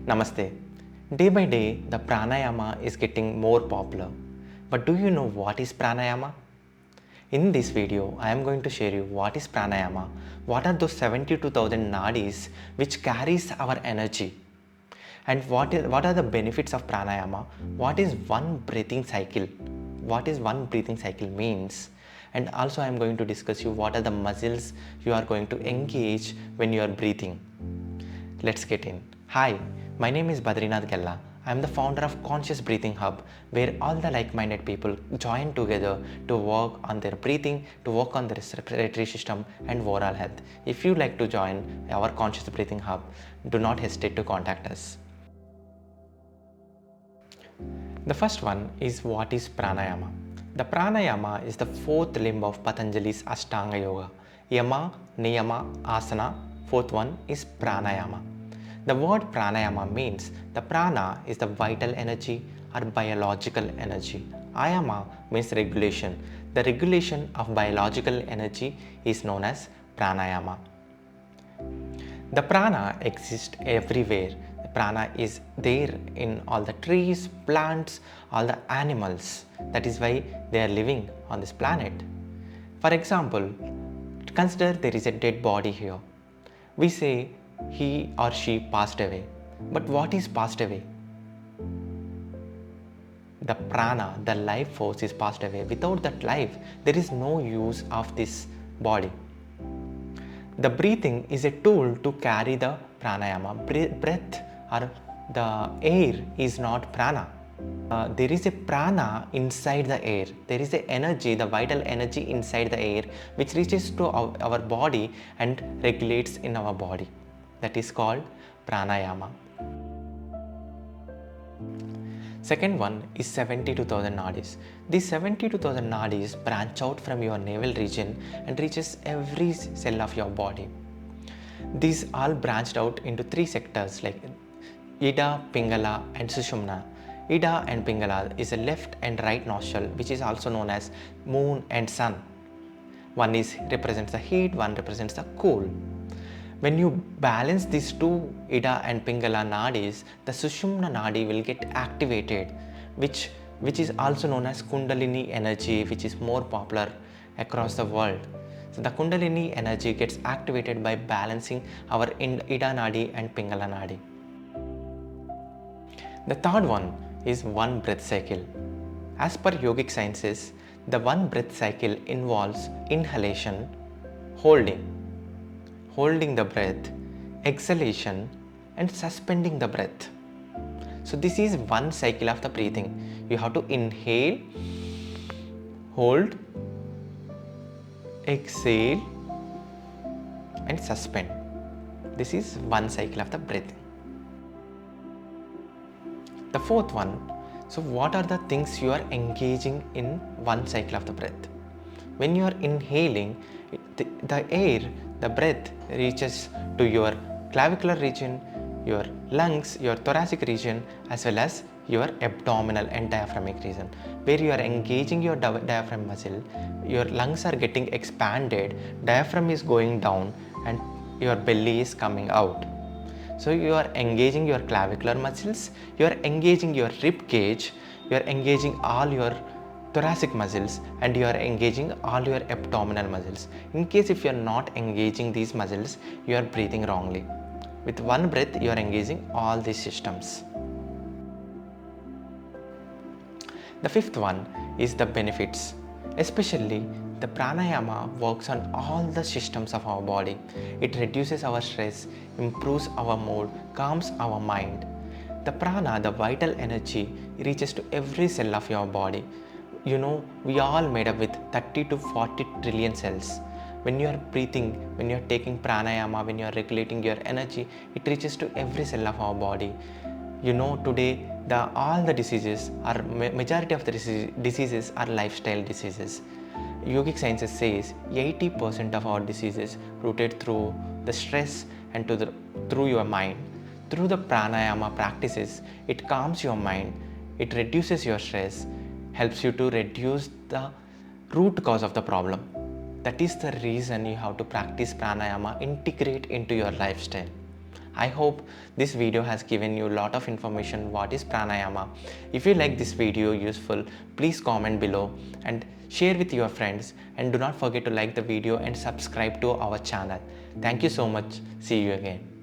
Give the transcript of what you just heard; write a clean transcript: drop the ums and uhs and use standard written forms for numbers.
Namaste. Day by day, the pranayama is getting more popular. But do you know what is pranayama? In this video, I am going to share you what is pranayama, what are those 72,000 nadis which carries our energy, and what are the benefits of pranayama, what is one breathing cycle, what is one breathing cycle means, and also I am going to discuss you what are the muscles you are going to engage when you are breathing. Let's get in. Hi, my name is Badrinath Gella. I am the founder of Conscious Breathing Hub, where all the like-minded people join together to work on their breathing, to work on their respiratory system and overall health. If you like to join our Conscious Breathing Hub, do not hesitate to contact us. The first one is what is pranayama. The pranayama is the fourth limb of Patanjali's Ashtanga Yoga. Yama, Niyama, Asana. Fourth one is pranayama. The word pranayama means the prana is the vital energy or biological energy. Ayama means regulation. The regulation of biological energy is known as pranayama. The prana exists everywhere. The prana is there in all the trees, plants, all the animals. That is why they are living on this planet. For example, consider there is a dead body here. We say he or she passed away. But what is passed away? The prana, the life force is passed away. Without that life, there is no use of this body. The breathing is a tool to carry the pranayama. Breath or the air is not prana. There is a prana inside the air. There is a energy, the vital energy inside the air which reaches to our body and regulates in our body. That is called pranayama. Second one is 72,000 nadis. These 72,000 nadis branch out from your navel region and reaches every cell of your body. These all branched out into three sectors like Ida, Pingala and Sushumna. Ida and Pingala is a left and right nostril, which is also known as moon and sun. One represents the heat, one represents the cool. When you balance these two Ida and Pingala nadis, the Sushumna nadi will get activated, which is also known as Kundalini energy, which is more popular across the world. So the Kundalini energy gets activated by balancing our Ida nadi and Pingala nadi. The third one is one breath cycle. As per yogic sciences, the one breath cycle involves inhalation, holding the breath, exhalation and suspending the breath. So this is one cycle of the breathing. You have to inhale, hold, exhale and suspend. This is one cycle of the breathing. The fourth one, so what are the things you are engaging in one cycle of the breath? When you are inhaling, the air, the breath reaches to your clavicular region, your lungs, your thoracic region as well as your abdominal and diaphragmatic region. Where you are engaging your diaphragm muscle, your lungs are getting expanded, diaphragm is going down and your belly is coming out. So you are engaging your clavicular muscles, you are engaging your rib cage, you are engaging all your thoracic muscles and you are engaging all your abdominal muscles. In case if you are not engaging these muscles, you are breathing wrongly. With one breath, you are engaging all these systems. The fifth one is the benefits. Especially the pranayama works on all the systems of our body. It reduces our stress, improves our mood, calms our mind. The prana, the vital energy, reaches to every cell of your body. You know, we are all made up with 30 to 40 trillion cells. When you are breathing, when you are taking pranayama, when you are regulating your energy, it reaches to every cell of our body. You know, today all the diseases are majority of the diseases are lifestyle diseases. Yogic sciences says 80% of our diseases rooted through the stress and through your mind. Through the pranayama practices, it calms your mind, it reduces your stress, helps you to reduce the root cause of the problem. That is the reason you have to practice pranayama, integrate into your lifestyle. I hope this video has given you a lot of information what is pranayama. If you like this video useful, please comment below and share with your friends, and do not forget to like the video and subscribe to our channel. Thank you so much. See you again.